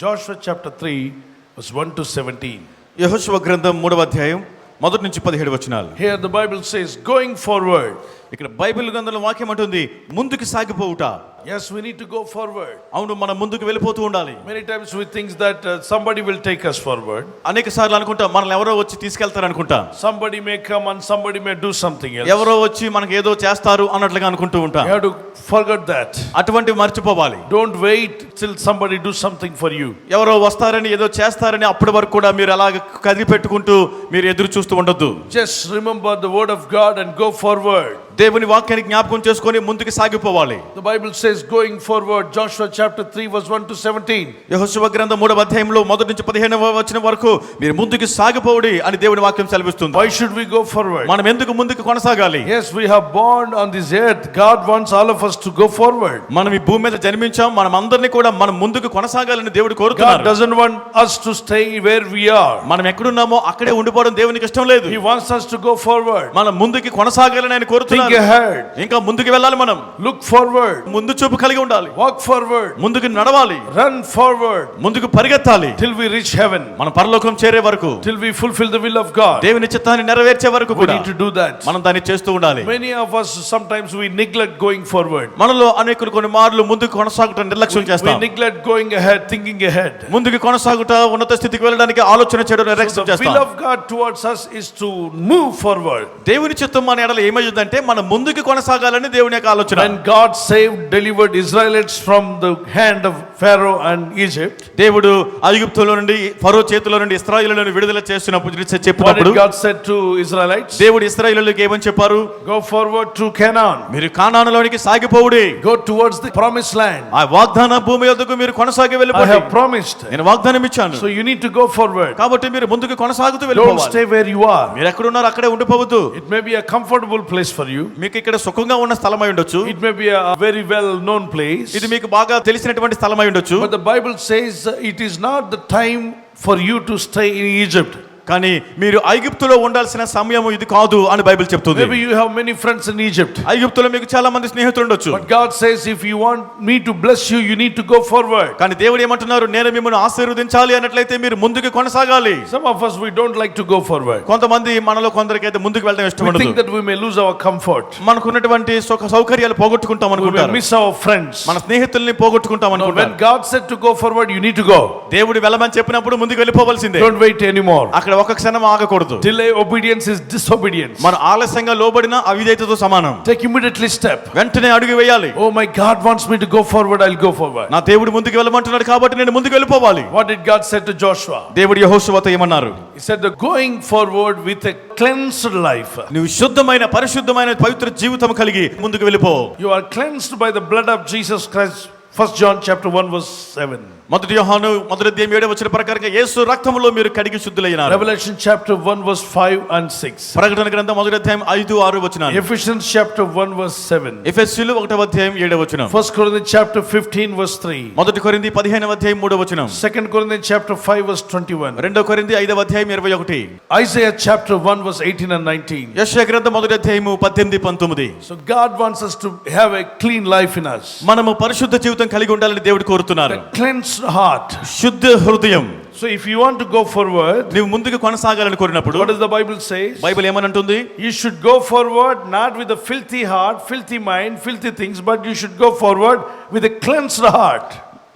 Joshua chapter 3 verse 1 to 17. యెహోషువ గ్రంథం 3వ అధ్యాయం మొదటి నుంచి 17 వచనాలు. Here the Bible says going forward. ఇక్కడ బైబిల్ గ్రంథంలో వాక్యం అంటుంది ముందుకు సాగిపోవుట. Yes, we need to go forward. అవును, మనం ముందుకు వెళ్ళిపోతూ ఉండాలి. Many times we think that somebody will take us forward. అనేక సార్లు అనుకుంటాం మనల్ని ఎవరో వచ్చి తీసుకెళ్తారు అనుకుంటాం. Somebody may come and somebody may do something else. ఎవరో వచ్చి మనకి ఏదో చేస్తారు అన్నట్లుగా అనుకుంటూ ఉంటాం. You have to forget that. అటువంటివి మర్చిపోవాలి. Don't wait till somebody do something for you. ఎవరో వస్తారని ఏదో చేస్తారని అప్పటి వరకు కూడా మీరు అలాగ కదిలి పెట్టుకుంటూ మీరు ఎదురు చూస్తూ ఉండొద్దు. Just remember the word of God and go forward. దేవుని వాక్యాన్ని జ్ఞాపకం చేసుకొని ముందుకు సాగిపోవాలి. The Bible says going forward. Joshua chapter 3 verse 1 to 17. యెహోషువ గ్రంథం 3వ అధ్యాయంలో మొదటి నుంచి 15వ వచనం వరకు మీరు ముందుకు సాగిపోవుడి అని దేవుని వాక్యం సెలవిస్తుంది. Why should we go forward? మనం ఎందుకు ముందుకు కొనసాగాలి? Yes, we have born on this earth. God wants all of us to go forward. మనం ఈ భూమి మీద జన్మించాం, మనం అందరినీ కూడా మనం ముందుకు కొనసాగాలని దేవుడు God కోరుతున్నాడు. doesn't want us to stay where we are. మనం ఎక్కడున్నామో అక్కడే ఉండిపోవడం దేవునికి ఇష్టం లేదు. He wants us to go forward. మనం ముందుకు కొనసాగాలని ఆయన Think కోరుతున్నాడు. ahead. ఇంకా ముందుకు వెళ్ళాలి. మనం Look forward. ముందు చూపు కలిగి ఉండాలి. Walk forward. ముందుకు నడవాలి. Run forward ముందుకు పరిగెత్తాలి. till we reach heaven. మనం పరలోకం చేరే వరకు, Till we fulfill the will of God. దేవుని చిత్తాన్ని నెరవేర్చే వరకు We కూడా need to do that. మనం దాన్ని చేస్తూ ఉండాలి. Many of us sometimes we neglect going forward. మనలో అనేకులు కొన్ని మార్లు ముందుకు కొనసాగుట నిర్లక్ష్యం We చేస్తాం. neglect going ahead, thinking ahead. ముందుకు కొనసాగుట, ఉన్నత స్థితికి వెళ్ళడానికి ఆలోచన చేయడం So నిర్లక్ష్యం the will చేస్తాం. of God towards us is to move forward. దేవుని చిత్తం మన ఎడల ఏమయ్యిందంటే మనం ముందుకు కొనసాగాలని దేవుని యొక్క ఆలోచన. When God saved, delivered Israelites from the hand of Pharaoh and Egypt, దేవుడు ఐగుప్తులో నుండి ఫరో చేతిలో నుండి ఇశ్రాయేలులను విడుదల చేసినప్పుడు what చెప్పినప్పుడు did God said to Israelites? దేవుడు ఇశ్రాయేలులకు ఏమని చెప్పారు? Go forward to Canaan. మీరు కానానులోనికి సాగిపోవుడి. Go towards the promised land. ఆ వాగ్దాన భూమి యొద్దకు మీరు కొనసాగి I వెళ్ళిపోండి. have promised. నేను వాగ్దానం ఇచ్చాను. So you need to go forward. కాబట్టి మీరు ముందుకు కొనసాగుతూ Don't వెళ్ళిపోవాలి. stay where you are. మీరు ఎక్కడ ఉన్నారో అక్కడే ఉండిపోవద్దు. It may be a comfortable place for you. మీకు ఇక్కడ సుఖంగా ఉన్న స్థలమై ఉండొచ్చు. It may be a very well known place. ఇది మీకు బాగా తెలిసినటువంటి స్థలమై ఉండొచ్చు. But the Bible says it is not the time for you to stay in Egypt. కానీ మీరు ఐగుప్తులో ఉండాల్సిన సమయం ఇది కాదు అని బైబిల్ చెప్తుంది. Maybe you have many friends in Egypt. ఐగుప్తులో మీకు చాలా మంది స్నేహితులు ఉండొచ్చు. But God says if you want me to bless you, you need to go forward. కానీ దేవుడు ఏమంటున్నారు? నేను మిమ్మల్ని ఆశీర్వదించాలి అన్నట్లయితే మీరు ముందుకు కొనసాగాలి. Some of us we don't like to go forward. కొంతమంది మనలో కొందరికైతే ముందుకు వెళ్ళడం ఇష్టం We ఉండదు. think that we may lose our comfort. మనకున్నటువంటి సుఖ సౌకర్యాలు పోగొట్టుకుంటాం We may అనుకుంటారు. miss our friends. మన స్నేహితుల్ని పోగొట్టుకుంటాం No, when అనుకుంటారు. God said to go forward, you need to go. దేవుడు వెళ్ళమని చెప్పినప్పుడు ముందుకు వెళ్ళిపోవాల్సిందే. Don't wait anymore. అక్కడ ఒక క్షణం ఆగకూడదు. Delay obedience is disobedience. మన ఆలస్యంగా లోబడిన అవిధేయతతో సమానం. Take immediately step. వెంటనే అడుగు వేయాలి. Oh, my God wants me to go forward, I'll go forward. నా దేవుడు ముందుకు వెళ్ళమంటున్నాడు కాబట్టి నేను ముందుకు వెళ్ళిపోవాలి. What did God say to Joshua? దేవుడు యెహోషువతో ఏమన్నారు? He said the going forward with a cleansed life. నువ్వు శుద్ధమైన పరిశుద్ధమైన పవిత్ర జీవితం కలిగి ముందుకు వెళ్ళిపో. You are cleansed by the blood of Jesus Christ. 1 John chapter 1 verse 7. మొదటి యోహాను మొదటి అధ్యాయం 7వ వచన ప్రకారంగా యేసు రక్తములో మీరు కడిగి శుద్ధులైనారు. Revelation chapter 1 verse 5 and 6. ప్రకటన గ్రంథం మొదటి అధ్యాయం 5, 6 వచనాలు. Ephesians chapter 1 verse 7. ఎఫెసీయులు 1వ అధ్యాయం 7వ వచనం. 1 Corinthians chapter 15 verse 3. మొదటి కొరింథీ 15వ అధ్యాయం 3వ వచనం. 2 Corinthians chapter 5 verse 21. రెండో కొరింథీ 5వ అధ్యాయం 21. Isaiah chapter 1 verse 18 and 19. యెషయా గ్రంథం మొదటి అధ్యాయం 18, 19. So God wants us to have a clean life in us. మనము పరిశుద్ధ జీవితం కలిగి ఉండాలని దేవుడు కోరుతున్నారు. A cleansed heart. శుద్ధ హృదయం. So if you want to go forward, నీవు ముందుకు కొనసాగాలని కోరినప్పుడు what does the Bible say? Bible ఏమనంటుంది? You should go forward not with a filthy heart, filthy mind, filthy things, but you should go forward with a cleansed heart.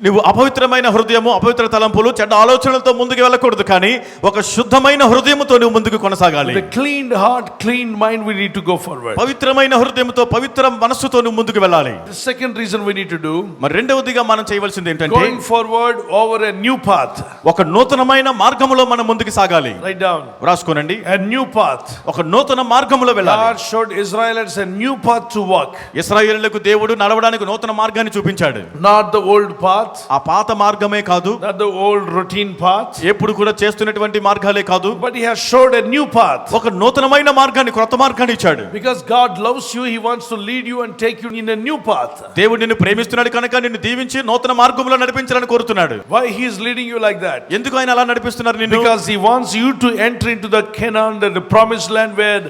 నువ్వు అపవిత్రమైన హృదయము, అపవిత్ర తలంపులు, చెడ్డ ఆలోచనలతో ముందుకు వెళ్ళకూడదు. కానీ ఒక శుద్ధమైన హృదయముతో నువ్వు ముందుకు కొనసాగాలి. With a clean heart, clean mind, we need to go forward. పవిత్రమైన హృదయముతో, పవిత్ర మనస్సుతో నువ్వు ముందుకు వెళ్ళాలి. The second reason we need to do, మరి రెండవదిగా మనం చేయవలసింది ఏంటంటే going forward over a new path. ఒక నూతనమైన మార్గములో మనం ముందుకు సాగాలి. Write down. రాసుకోనండి. A new path. ఒక నూతన మార్గములో వెళ్ళాలి. God showed Israelites a new path to walk. ఇశ్రాయేలులకు దేవుడు నడవడానికి నూతన మార్గాన్ని చూపించాడు. Not the old path. ఆ పాత మార్గమే కాదు, Not the old routine path. ఎప్పుడు కూడా చేస్తున్నటువంటి మార్గాలే కాదు, But he has showed a new path. ఒక నూతనమైన మార్గాన్ని, క్రొత్త మార్గాన్ని ఇచ్చాడు. Because God loves you, he wants to lead you and take you in a new path. దేవుడు నిన్ను ప్రేమిస్తున్నాడు కనుక నిన్ను దీవించి నూతన మార్గంలో నడిపించాలని కోరుతున్నాడు. Why he is leading you like that? ఎందుకు ఆయన అలా నడిపిస్తున్నారు నిన్ను? Because he wants you to enter into the Canaan, the promised land where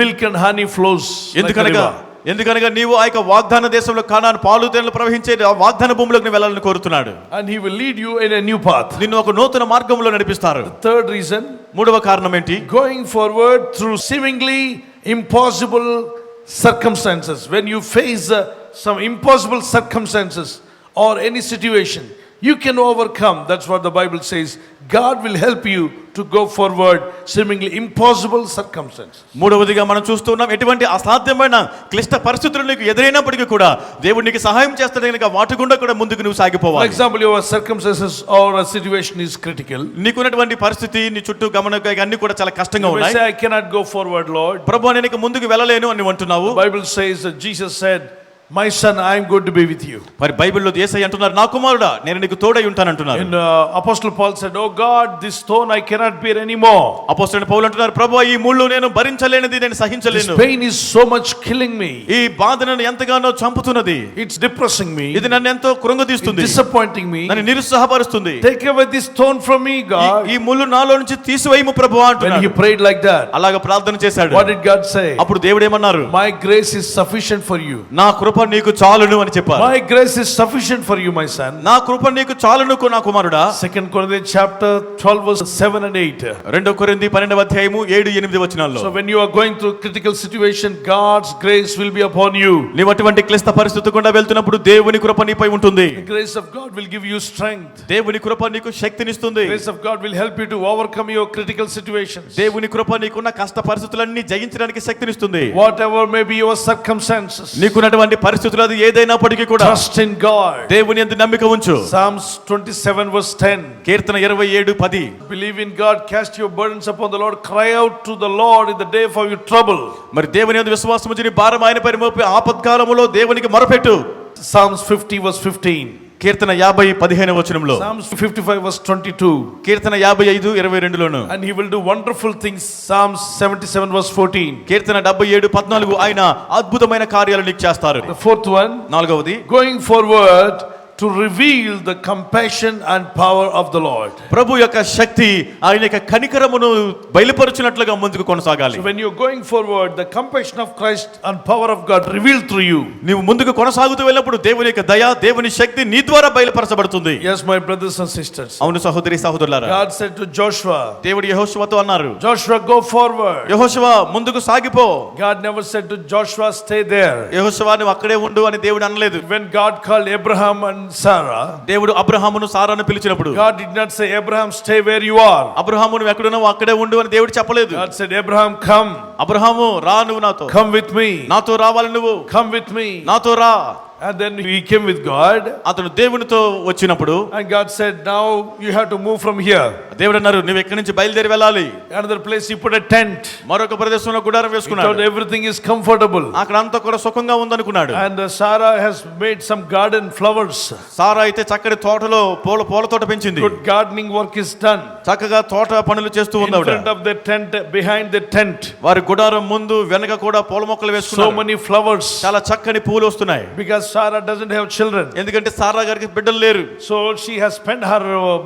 milk and honey flows. Like a ఎందుకనగా river. ఎందుకనగా నీవు ఆ యొక్క వాగ్దాన దేశంలో కానాను పాలు తేనెలు ప్రవహించే ఆ వాగ్దాన భూమిలోకి నువ్వు వెళ్ళాలని కోరుతున్నాడు. And he will lead you in a new path. నిన్ను ఒక నూతన మార్గంలో నడిపిస్తారు. Third reason, మూడవ కారణం ఏంటి? going forward through seemingly impossible circumstances. When you face some impossible circumstances or any situation, you can overcome. That's what the Bible says. God will help you to go forward seemingly impossible circumstances. మూడవదిగా మనం చూస్తున్నాం, ఎటువంటి అసాధ్యమైన క్లిష్ట పరిస్థితులు నీకు ఎదురైనప్పటికీ కూడా దేవుడు నీకు సహాయం చేస్తాడు కనుక వాటి గుండా కూడా ముందుకు నువ్వు For సాగిపోవాలి. example, your circumstances or a situation is critical. నీకున్నటువంటి పరిస్థితి నీ చుట్టూ గమనిక అన్ని కూడా చాలా కష్టంగా You may ఉన్నాయి. say, I cannot go forward, Lord. ప్రభు నేను ఇక ముందుకు వెళ్ళలేను అని అంటున్నావు. The Bible says that Jesus said, my son, I am going to be with you. మరి బైబిల్లో యేసయ్య అంటున్నారు, నా కుమారుడా నేను నీకు తోడై ఉంటాను అంటున్నారు. And Apostle Paul said, oh God, this stone I cannot bear anymore. అపోస్తలుడైన పౌలు అంటున్నారు, ప్రభువా ఈ ముళ్ళు నేను భరించలేనిది, నేను This సహించలేను. pain is so much killing me. ఈ బాధ నన్ను ఎంతగానో చంపుతున్నది. It's depressing me. ఇది నన్ను ఎంతో It's కృంగదీస్తుంది, disappointing me. నన్ను నిరుత్సాహపరుస్తుంది. Take away this stone from me, God. ఈ ముళ్ళు నాలో నుంచి తీసివేయము ప్రభువా When he అంటున్నాడు. prayed like that, అలాగా ప్రార్థన చేశాడు. what did God say? అప్పుడు దేవుడు ఏమన్నారు? My grace is sufficient for you. నా కృప నీకు చాలును అని చెప్పారు. My grace is sufficient for you, my son. నా కృప నీకు చాలును నా కుమారుడా. 2 Corinthians chapter 12 verse 7 and 8. 2 కొరింథీ 12వ అధ్యాయము 7-8 వచనాల్లో. So when you are going through critical situation, God's grace will be upon you. నీవు అటువంటి క్లిష్ట పరిస్థితి గుండా వెళ్తున్నప్పుడు దేవుని కృప నీపై ఉంటుంది. The grace of God will give you strength. దేవుని కృప నీకు శక్తినిస్తుంది. The grace of God will help you to overcome your critical situations. దేవుని కృప నీకున్న కష్ట పరిస్థితులన్నీ జయించడానికి శక్తినిస్తుంది. Whatever may be your circumstances, నీకున్నటువంటి పరిస్థితులు అది ఏదైనప్పటికీ కూడా trust in God. దేవుని యందు నమ్మిక ఉంచు. Psalms 27 verse 10. Keerthana 27:10. Believe in God, cast your burdens upon the Lord, cry out to the Lord in the day of your trouble. మరి దేవుని యందు విశ్వాసం ఉంచి నీ భారం ఆయనపై మోపి ఆపత్కాలములో దేవునికి మొరపెట్టు. Psalms 50 verse 15. కీర్తన 50:15 వచనంలో. Psalms 55 verse 22. Keerthana 55:22లోను. And he will do wonderful things. Psalms 77 verse 14. కీర్తన 77:14 ఆయన అద్భుతమైన కార్యాలు నీకు చేస్తారు. The fourth one, నాలుగవది, going forward to reveal the compassion and power of the Lord. ప్రభు యొక్క శక్తి ఆయన యొక్క కనికరమును బయలుపరచునట్లుగా ముందుకు కొనసాగాలి. So when you're going forward, the compassion of Christ and power of God revealed through you. నీవు ముందుకు కొనసాగుతూ వెళ్ళినప్పుడు దేవుని యొక్క దయ, దేవుని శక్తి నీ ద్వారా బయలుపరచబడుతుంది. Yes, my brothers and sisters. అవును సహోదరి సహోదరులారా, God said to Joshua, దేవుడు యెహోషువతో అన్నారు, Joshua, go forward. యెహోషువ ముందుకు సాగిపో. God never said to Joshua, stay there. యెహోషువ నువ్వు అక్కడే ఉండు అని దేవుడు అనలేదు. When God called Abraham and Sarah, దేవుడు అబ్రహామును సారాను పిలిచినప్పుడు God did not say, Abraham, stay where you are. Abraham నువ్వు ఎక్కడున్నావు అక్కడే ఉండు అని దేవుడు చెప్పలేదు. God said, Abraham, come. Abraham రా, నువ్వు నాతో, Come with me. నాతో రావాలి, నువ్వు Come with me. నాతో రా. And then he came with God. అతను దేవునితో వచ్చినప్పుడు And God said, now you have to move from here. దేవుడు అన్నారు, నువ్వు ఎక్కడి నుంచి బయలుదేరి వెళ్ళాలి. Another place he put a tent. మరొక ప్రదేశంలో గుడారం He వేసుకున్నాడు. thought everything is comfortable. అక్కడ అంతా కూడా సుఖంగా ఉందనుకున్నాడు. And Sarah has made some garden flowers. సారా అయితే చక్కటి తోటలో పూల తోట పెంచింది. Good gardening work is done. చక్కగా తోట పనులు చేస్తూ In ఉంది ఆవిడ. front of the tent, behind the tent, వారి గుడారం ముందు వెనక కూడా పూల మొక్కలు so వేసుకున్నారు. many flowers. చాలా చక్కని పూలు వస్తున్నాయి. Because Sarah doesn't have children. ఎందుకంటే సారా గారికి బిడ్డలు లేరు. So she has spent her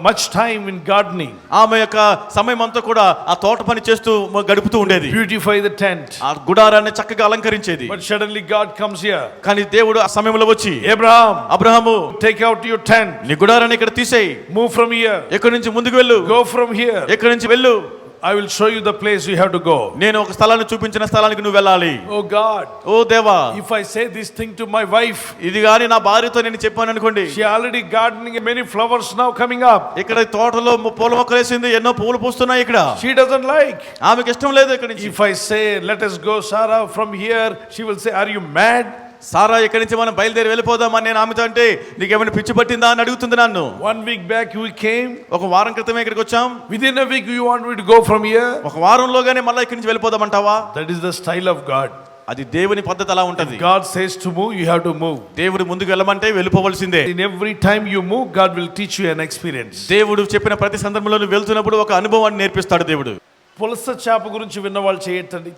much time in gardening. ఆమె యొక్క సమయం అంతా కూడా ఆ తోట పని చేస్తూ గడుపుతూ ఉండేది. Beautify the tent. ఆ గుడారాన్ని చక్కగా అలంకరించేది. But suddenly God comes here. కానీ దేవుడు ఆ సమయంలో వచ్చి, Abraham, Abraham take out your tent. నీ గుడారాన్ని ఇక్కడ తీసేయి, Move from here. ఎక్కడి నుంచి ముందుకు వెళ్ళు, Go from here. ఎక్కడి నుంచి వెళ్ళు, I will show you the place you have to go. నేను ఒక స్థలాన్ని చూపించిన స్థలానికి నువ్వు వెళ్ళాలి. Oh God, ఓ దేవా, if I say this thing to my wife, ఇది గాని నా భార్యతో నేను చెప్పాను అనుకోండి, she already gardening, many flowers now coming up. ఇక్కడ తోటలో పూల మొక్కలు వేసింది, ఎన్నో పూలు పూస్తున్నాయి ఇక్కడ, She doesn't like. ఆమెకి ఇష్టం లేదు ఇక్కడ నుంచి. If I say, let us go, Sarah, from here, she will say, are you mad? సారా ఇక్కడి నుంచి మనం బయలుదేరి వెళ్ళిపోదామని నేను ఆమెతో అంటే, నీకేమైనా పిచ్చి పట్టిందా అని అడుగుతుంది నన్ను. 1 week back we came. ఒక వారం క్రితమే ఇక్కడికి వచ్చాం. Within a week you want me to go from here? ఒక వారంలోగానే మళ్ళీ ఇక్కడి నుంచి వెళ్ళిపోదామంటావా? That is the style of God. అది దేవుని పద్ధతి అలా ఉంటది. God says to move, you have to move. దేవుడు ముందుకు వెళ్ళమంటే వెళ్ళిపోవలసిందే. In every time you move, God will teach you an experience. దేవుడు చెప్పిన ప్రతి సందర్భంలో నువ్వు వెళ్తున్నప్పుడు ఒక అనుభవాన్ని నేర్పిస్తాడు దేవుడు. పులస చేప గురించి విన్నవాళ్ళు చేయటండి.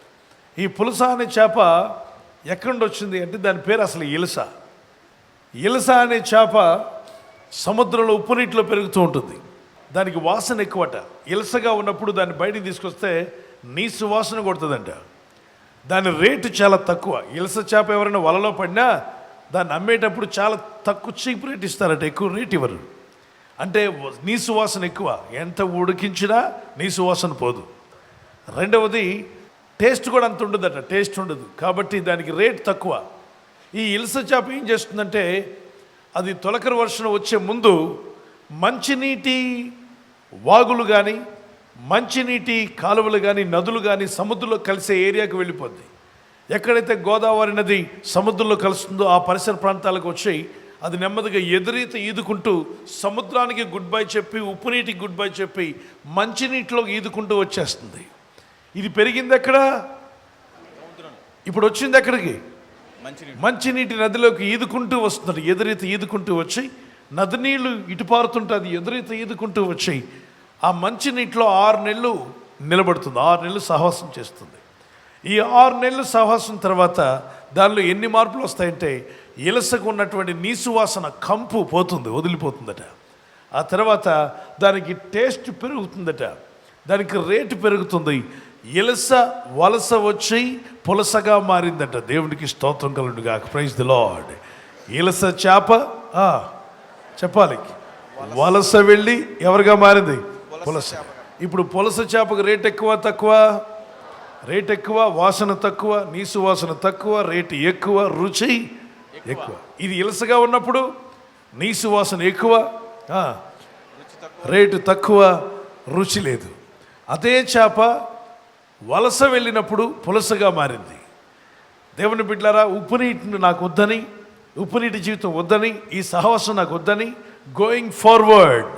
ఈ పులస అనే చేప ఎక్కడి నుండి వచ్చింది అంటే దాని పేరు అసలు ఇలస. ఇలస అనే చేప సముద్రంలో ఉప్పు నీటిలో పెరుగుతూ ఉంటుంది. దానికి వాసన ఎక్కువట. ఇలసగా ఉన్నప్పుడు దాన్ని బయటికి తీసుకొస్తే నీసు వాసన కొడుతుందంట. దాని రేటు చాలా తక్కువ. ఇలస చేప ఎవరైనా వలలో పడినా దాన్ని అమ్మేటప్పుడు చాలా తక్కువ చీప్ రేట్ ఇస్తారట, ఎక్కువ రేట్ ఇవ్వరు. అంటే నీసు వాసన ఎక్కువ, ఎంత ఉడికించినా నీసు వాసన పోదు. రెండవది టేస్ట్ కూడా అంత ఉండదట, టేస్ట్ ఉండదు, కాబట్టి దానికి రేట్ తక్కువ. ఈ ఇలస చేప ఏం చేస్తుందంటే అది తొలకరి వర్షం వచ్చే ముందు మంచినీటి వాగులు కానీ మంచినీటి కాలువలు కానీ నదులు కానీ సముద్రంలో కలిసే ఏరియాకి వెళ్ళిపోద్ది. ఎక్కడైతే గోదావరి నది సముద్రంలో కలుస్తుందో ఆ పరిసర ప్రాంతాలకు వచ్చి అది నెమ్మదిగా ఎదురీత ఈదుకుంటూ సముద్రానికి గుడ్ బై చెప్పి ఉప్పు నీటికి గుడ్ బై చెప్పి మంచినీటిలో ఈదుకుంటూ వచ్చేస్తుంది. ఇది పెరిగింది ఎక్కడ? ఇప్పుడు వచ్చింది ఎక్కడికి? మంచినీటి నదిలోకి ఈదుకుంటూ వస్తుంది. ఎదురీత ఈదుకుంటూ వచ్చి నది నీళ్లు ఇటు పారుతుంటుంది, ఎదురీత ఈదుకుంటూ వచ్చి ఆ మంచినీటిలో 6 నెలలు నిలబడుతుంది, 6 నెలలు సహవాసం చేస్తుంది. ఈ 6 నెలలు సహవాసం తర్వాత దానిలో ఎన్ని మార్పులు వస్తాయంటే ఇలసకు ఉన్నటువంటి నీసు వాసన కంపు పోతుంది, వదిలిపోతుందట. ఆ తర్వాత దానికి టేస్ట్ పెరుగుతుందట, దానికి రేటు పెరుగుతుంది. ఇలస వలస వచ్చి పులసగా మారిందట. దేవునికి స్తోత్రం కలుగునుగా. Praise the lord. ఇలస చేప చెప్పాలి వలస వెళ్ళి ఎవరిగా మారింది? పులస. ఇప్పుడు పులస చేపకు రేట్ ఎక్కువ తక్కువ? రేట్ ఎక్కువ, వాసన తక్కువ, నీసు వాసన తక్కువ, రేటు ఎక్కువ, రుచి ఎక్కువ. ఇది ఇలసగా ఉన్నప్పుడు నీసు వాసన ఎక్కువ, రేటు తక్కువ, రుచి లేదు. అదే చేప వలస వెళ్ళినప్పుడు పులసగా మారింది. దేవుని బిడ్డలారా, ఉప్పు నీటిని నాకు వద్దని, ఉప్పు నీటి జీవితం వద్దని, ఈ సహవాసం నాకు వద్దని, going forward,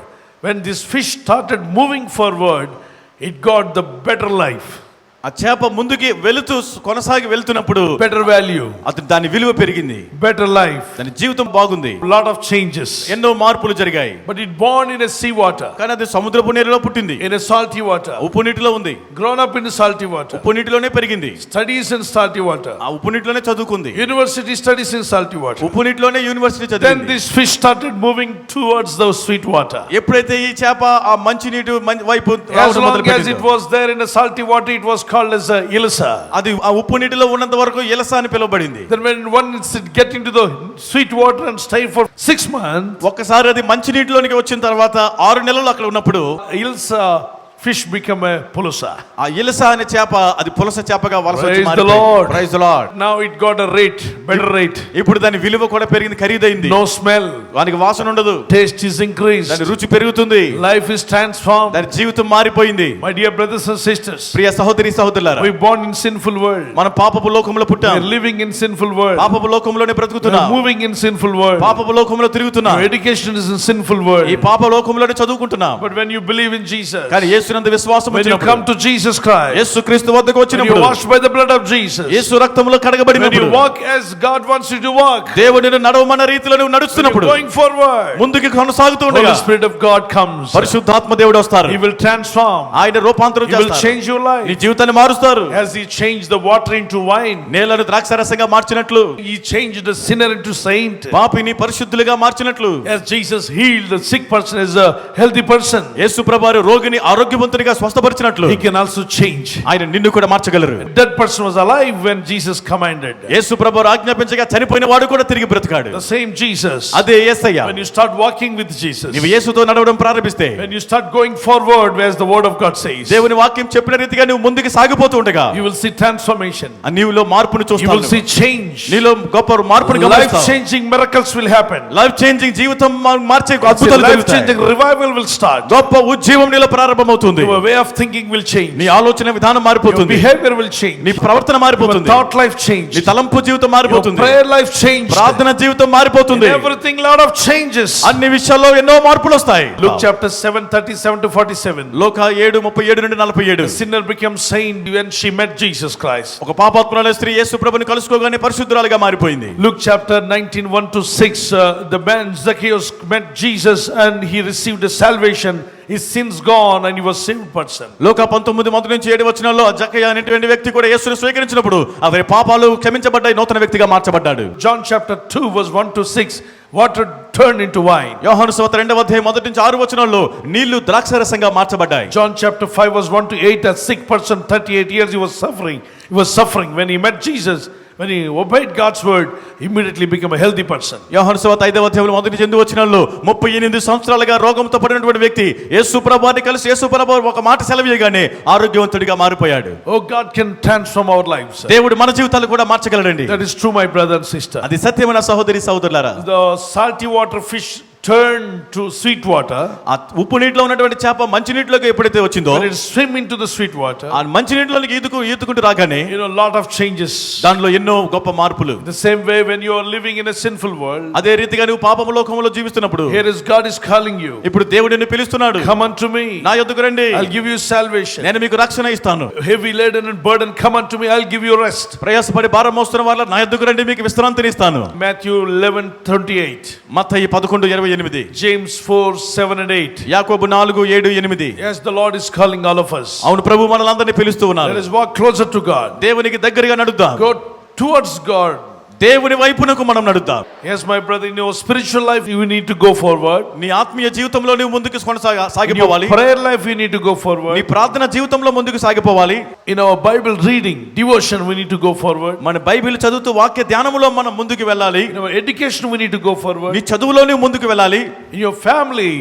when this fish started moving forward, it got the better life. ఆ చేప ముందుకి వెళుతూ కొనసాగి వెళ్తున్నప్పుడు better value, అతను దాని విలువ పెరిగింది, better life, దాని జీవితం బాగుంది, lot of changes, ఎన్నో మార్పులు జరిగాయి. but it born in a sea water, కానీ అది సముద్రపు నీరులో పుట్టింది, in a salty water, ఉప్పు నీటిలో ఉంది, grown up in salty water, ఉప్పు నీటిలోనే పెరిగింది, studies in salty water, ఆ ఉప్పు నీటిలోనే చదువుకుంది, university studies in salty water. ఉప్పు నీటిలోనే యూనివర్సిటీ Then చదివింది. this fish started moving towards the sweet water. ఎప్పుడైతే ఈ చేప ఆ మంచి నీటి వైపు As రావడం long as మొదలుపెట్టిందో, it was there in a salty water, it was called as a ilsa. అది ఆ ఉప్పు నీటిలో ఉన్నంత వరకు ఇలస అని పిలువబడింది. Then when once it get into the sweet water and stay for 6 months, ఒక్కసారి అది మంచి నీటిలోనికి వచ్చిన తర్వాత 6 నెలలు అక్కడ ఉన్నప్పుడు ilsa fish become a pulusa. ఆ ఇలస అనే చేప అది పులస చేపగా వలస వచ్చి Praise the మారిపోయింది. Lord. Praise the Lord. Now it got a rate, better rate. ఇప్పుడు దాని విలువ కూడా పెరిగింది, ఖరీదైంది. No smell, దానికి వాసన ఉండదు, taste is increased, దాని రుచి పెరుగుతుంది, life is transformed. దాని జీవితం మారిపోయింది. My dear brothers and sisters, ప్రియ సహోదరి సహోదరులారా, we born in sinful world. మనం పాపపు లోకంలో We పుట్టాం, are living in sinful world. పాపపు లోకంలోనే We బ్రతుకుతున్నాం, are moving in sinful world. పాపపు లోకంలో తిరుగుతున్నాం, Your education is in sinful world. ఈ పాప లోకంలోనే చదువుకుంటున్నాం. But when you believe in Jesus, కానీ యేసునందు విశ్వాసం when you come వచ్చినప్పుడు, to Jesus Christ, యేసుక్రీస్తు వద్దకు when you వచ్చినప్పుడు, washed by the blood of Jesus, యేసు రక్తములో when you కడగబడినప్పుడు, walk as God wants you to walk, దేవుడిని నడవమన్న రీతిలో నువ్వు when you're నడుస్తున్నప్పుడు, going forward, ముందుకు కొనసాగుతూ ఉండగా Holy Spirit of God comes. పరిశుద్ధాత్మ దేవుడు వస్తారు, He will transform. ఆయన రూపాంతరం He will చేస్తారు, change your నీ life. జీవితాన్ని మారుస్తారు. As He changed the water into wine, నేలను ద్రాక్షరసంగా మార్చినట్లు, He changed the sinner into saint. పాపిని పరిశుద్ధులుగా మార్చినట్లు, As Jesus healed the sick person as a healthy person, యేసు ప్రభువారు రోగిని ఆరోగ్యవంతునిగా స్వస్థపరిచినట్లు, He can also change. ఆయన నిన్ను కూడా మార్చగలరు. That person was alive when Jesus commanded. యేసు ప్రభువారు ఆజ్ఞాపించగా చనిపోయిన వాడు కూడా తిరిగి బ్రతికాడు. The same Jesus. అదే యేసయ్య. When you start walking with Jesus, నీవు యేసుతో నడవడం ప్రారంభిస్తే, when you start going forward as the word of God says, దేవుని వాక్యం చెప్పిన రీతిగా నువ్వు ముందుకు సాగిపోతూ ఉండగా, you will see transformation. నీలో మార్పును You will చూస్తావు, see change. నీలో గొప్ప మార్పును Life గమనిస్తావు. changing miracles will happen. Life changing జీవితం మార్చే అద్భుతాలు Life జరుగుతాయి. changing revival will start. గొప్ప ఉజ్జీవం నీలో ప్రారంభమవుతుంది. Your way of thinking will change. నీ ఆలోచన విధానం Your మారిపోతుంది, behavior will change. నీ ప్రవర్తన Your మారిపోతుంది, thought life change. నీ తలంపు జీవితం Your మారిపోతుంది, prayer life change. ప్రార్థన జీవితం In మారిపోతుంది. everything, lot of changes. అన్ని విషయాల్లో ఎన్నో మార్పులు వస్తాయి. Luke chapter 7, 37 to 47. లోక 7:37 నుండి 47. The sinner became saint when she met Jesus Christ. ఒక పాపాత్మురాలైన స్త్రీ యేసు ప్రభువుని కలుసుకోగానే పరిశుద్ధురాలిగా మారిపోయింది. Luke chapter 19, 1 to 6. The man Zacchaeus met Jesus and he received a salvation his sins gone and he was saved person. లోక 19:1-7 వచనాల్లో జక్కయ్య అనేటువంటి వ్యక్తి కూడా యేసుని స్వీకరించినప్పుడు అతని పాపాలు క్షమించబడ్డాయి, నూతన వ్యక్తిగా మార్చబడ్డాడు. John chapter 2 verse 1 to 6, water turned into wine. యోహాను సువార్త 2:1-6 వచనాల్లో నీళ్లు ద్రాక్షారసంగా మార్చబడ్డాయి. John chapter 5 verse 1 to 8, a sick person 38 years he was suffering when he met Jesus. When he obeyed God's word, immediately became a healthy person. యోహాను సువార్త 5:1-8 వచనాల్లో 38 సంవత్సరాలుగా రోగంతో పడినటువంటి వ్యక్తి యేసు ప్రభువుని కలిసి యేసు ప్రభువు ఒక మాట సెలవీయగానే ఆరోగ్యవంతుడిగా మారిపోయాడు. Oh, God can transform our lives. దేవుడు మన జీవితాలు కూడా మార్చగలడండి. That is true, my brother and sister. అది సత్యమైన సహోదరి సహోదరులారా. The salty water fish turned to sweet water. ఆ ఉప్పు నీటిలో ఉన్నటువంటి చేప మంచి నీటిలోకి ఎప్పుడైతే వచ్చిందో, When it swim into the sweet water, ఆ మంచి నీటిలోకి ఈదుకుంటూ రాగానే lot of changes. దానిలో ఎన్నో గొప్ప మార్పులు. The same way when you are living in a sinful world, అదే రీతిగా నువ్వు పాపము లోకములో జీవిస్తున్నప్పుడు here is God is calling you. ఇప్పుడు దేవుడు నిన్ను పిలుస్తున్నాడు. Come unto me. నా యొద్దకు రండి, I'll give you salvation. నేను మీకు రక్షణ ఇస్తాను. Heavy laden and burden, come unto me, I'll give you rest. ప్రయాసపడి భారం మోస్తున్న వాళ్ళ నా యొద్దకు రండి, మీకు విశ్రాంతిని ఇస్తాను. Matthew 11:38. Mattayi 11:28, James 4:7 and 8. యాకోబు 4:7-8. Yes, the Lord is calling all of us. అవును, ప్రభు మనలందరినీ పిలుస్తూ ఉన్నారు. Let us walk closer to God. దేవునికి దగ్గరగా నడుద్దాం. Go towards God. దేవుని వైపునకు మనం నడుద్దాం. Yes, my brother, in your spiritual life you need to go forward. నీ ఆత్మీయ జీవితంలో నువ్వు ముందుకు In your సాగిపోవాలి. prayer life you need to go forward. నీ ప్రార్థన జీవితంలో ముందుకు సాగిపోవాలి. In our Bible reading, devotion, we need to go forward. మన బైబిల్ చదువుతూ వాక్య ధ్యానములో మనం ముందుకు వెళ్ళాలి. In our education, we need to go forward. నీ చదువులో నువ్వు ముందుకు వెళ్ళాలి. In your family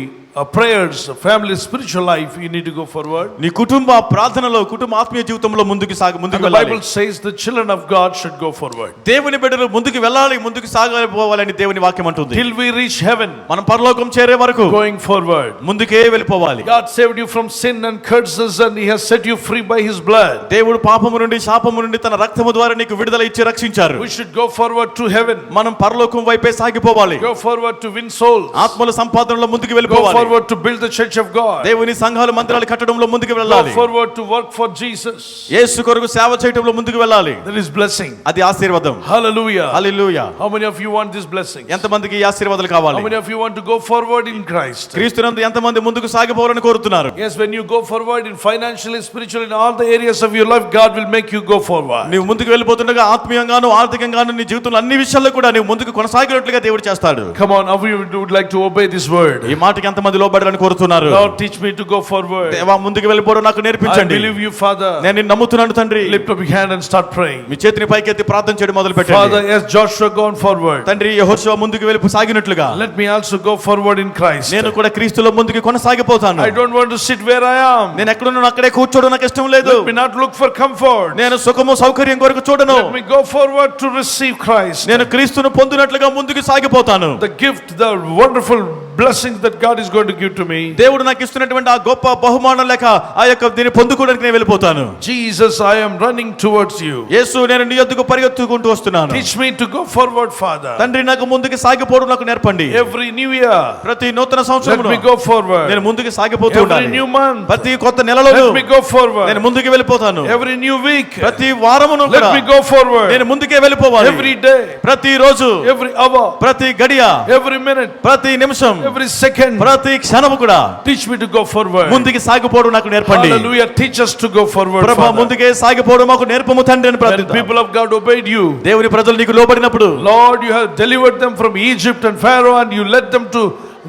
prayers, family spiritual life, you need to go forward. నీ కుటుంబ ప్రార్థనలో, కుటుంబ ఆత్మీయ జీవితంలో ముందుకు And the వెళ్ళాలి. Bible says the children of God should go forward. దేవుని బిడ్డలు ముందుకు వెళ్ళాలి, ముందుకు సాగిపోవాలని దేవుని వాక్యం అంటుంది. Till we reach heaven, మనం పరలోకం చేరే వరకు going forward. ముందుకే వెళ్ళిపోవాలి. God saved you from sin and curses and he has set you free by his blood. దేవుడు పాపము నుండి, శాపము నుండి తన రక్తము ద్వారా నీకు విడుదల ఇచ్చి రక్షించారు. We should go forward to heaven. మనం పరలోకం వైపే సాగిపోవాలి. Go forward to win souls. ఆత్మల సంపాదనలో ముందుకు Go వెళ్ళిపోవాలి. forward to build the church of God. దేవుని సంఘాలు, మందిరాలు కట్టడంలో ముందుకు Go వెళ్ళాలి. forward to work for Jesus. యేసు కొరకు సేవ చేయడంలో ముందుకు వెళ్ళాలి. That is blessing. అది ఆశీర్వాదం. Hallelujah. Hallelujah. How many of you want this blessing? ఎంతమందికి ఈ ఆశీర్వాదాలు How కావాలి? many of you want to go forward in Christ? క్రీస్తునందు ఎంతమంది ముందుకు సాగిపోవాలని కోరుతున్నారు? Yes, when you go forward in financially, spiritually, in all the areas of your life, God will make you go forward. నీవు ముందుకు వెళ్ళిపోతుండగా ఆత్మీయంగాను, ఆర్థికంగాను, నీ జీవితంలో అన్ని విషయాల్లో కూడా నీవు ముందుకు కొనసాగినట్లుగా దేవుడు చేస్తాడు. Come on, how you would like to obey this word? ఈ మాటకి ఎంతమంది లోబడాలని కోరుతున్నారు? Lord, teach me to go forward. దేవా, ముందుకు వెళ్ళిపోవడం నాకు I నేర్పించండి. believe you, Father. నేను నిన్ను నమ్ముతున్నాను తండ్రి. Lift up your hand and start praying. మీ చేతిని పైకెత్తి ప్రార్థన చేయడం మొదలు Father, పెట్టండి. as Joshua gone forward, తండ్రి, యెహోషువ ముందుకు వెళ్ళి సాగినట్లుగా let me also go forward in Christ. నేను కూడా క్రీస్తులో ముందుకు కొనసాగిపోతాను. I don't want to sit where I am. నేను ఎక్కడున్నాను అక్కడే కూర్చోవడం నాకు ఇష్టం లేదు. Let me not look for comfort. నేను సుఖము సౌకర్యం కొరకు చూడను. Let me go forward to receive Christ. నేను క్రీస్తును పొందినట్లుగా ముందుకు సాగిపోతాను. The gift, the wonderful blessings that God is going to give to me. దేవుడు నాకు ఇస్తున్నటువంటి ఆ గొప్ప బహుమానం లేక ఆ యొక్క దీన్ని పొందుకోవడానికి నేను వెళ్ళిపోతాను. Jesus, I am running towards you. యేసు, నేను నీ యొద్దకు పరిగెత్తుకుంటూ వస్తున్నాను. Teach me to go forward, Father. తండ్రి, నాకు ముందుకు సాగిపోవడం నాకు నేర్పండి. Every new year, ప్రతి నూతన let సంవత్సరంలో me go forward. నేను ముందుకు సాగిపోతూ Every ఉండాలి. new month, ప్రతి కొత్త నెలలో let me go నేను forward. ముందుకు వెళ్ళిపోతాను. Every new week, ప్రతి వారమును let కూడా me go forward. నేను ముందుకే వెళ్ళిపోవాలి. Every day, ప్రతి రోజు, every hour, ప్రతి గడియ, every minute, ప్రతి నిమిషం, every second, ప్రతి క్షణము కూడా teach me to go forward. ముందుకు సాగిపోవడం నాకు నేర్పండి. Hallelujah. Teach us to go forward, ప్రభువా, Father. ముందుకే సాగిపోవడం మాకు నేర్పము తండ్రి అని When ప్రార్థిద్దాం. people of God obeyed you, దేవుని ప్రజలు నీకు లోబడినప్పుడు, Lord, you have delivered them from Egypt and Pharaoh, and you led them to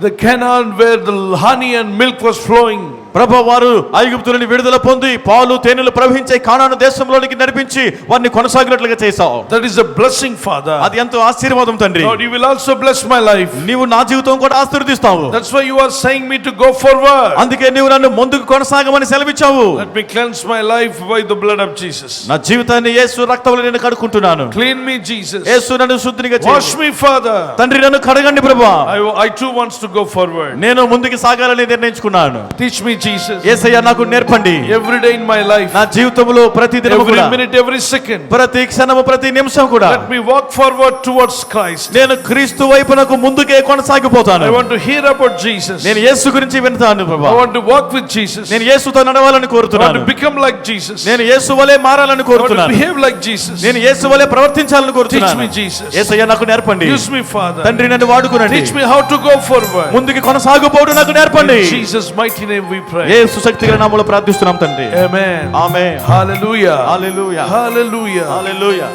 the Canaan where the honey and milk was flowing. ప్రభువా, వారు ఐగుప్తులని విడుదల పొంది పాలు తేనెలు ప్రవహించే కానాను దేశంలోనికి నడిపించి వారిని కొనసాగినట్లుగా చేశావు. That is a blessing, Father. అది ఎంతో ఆశీర్వాదం తండ్రి. Lord, you will also bless my life. నీవు నా జీవితం కూడా ఆశీర్వదిస్తావు. That's why you are saying me to go forward. అందుకే నీవు నన్ను ముందుకు కొనసాగమని సెలవిచ్చావు. Let me cleanse my life by the blood of Jesus. నా జీవితాన్ని యేసు రక్తంలో నేను కడుక్కుంటున్నాను. Clean me, Jesus. యేసు నన్ను శుద్ధిగా Wash చేయి. me, Father. తండ్రి, నన్ను కడగండి ప్రభువా. I too wants to go forward. నేను ముందుకు సాగాలని నిర్ణయించుకున్నాను. Teach me, Jesus. యేసయ్యా నాకు నేర్పండి. Every day in my life, నా జీవితంలో ప్రతి దినము every కూడా, minute, every second, ప్రతి క్షణము ప్రతి నిమిషం కూడా let me walk forward towards Christ. నేను క్రీస్తు వైపునకు ముందుకే కొనసాగిపోతాను. I want to hear about Jesus. నేను యేసు గురించి వింటాను I ప్రభువా. want to walk with Jesus. నేను యేసుతో నడవాలని I want కోరుతున్నాను. to become like Jesus. నేను యేసు వలె మారాలని I want to కోరుతున్నాను. behave like Jesus. నేను యేసు వలె ప్రవర్తించాలని కోరుతున్నాను. Teach me, Jesus. యేసయ్యా నాకు నేర్పండి. Use me, Father. తండ్రి నన్ను వాడుకునండి. Teach me how to go forward. ముందుకి కొనసాగిపోవడం నాకు నేర్పండి. In Jesus' mighty name we pray. యేసు శక్తిగల నామములో ప్రార్థిస్తున్నాం తండ్రి. Amen. ఆమేన్. Hallelujah. హల్లెలూయా. Hallelujah. హల్లెలూయా.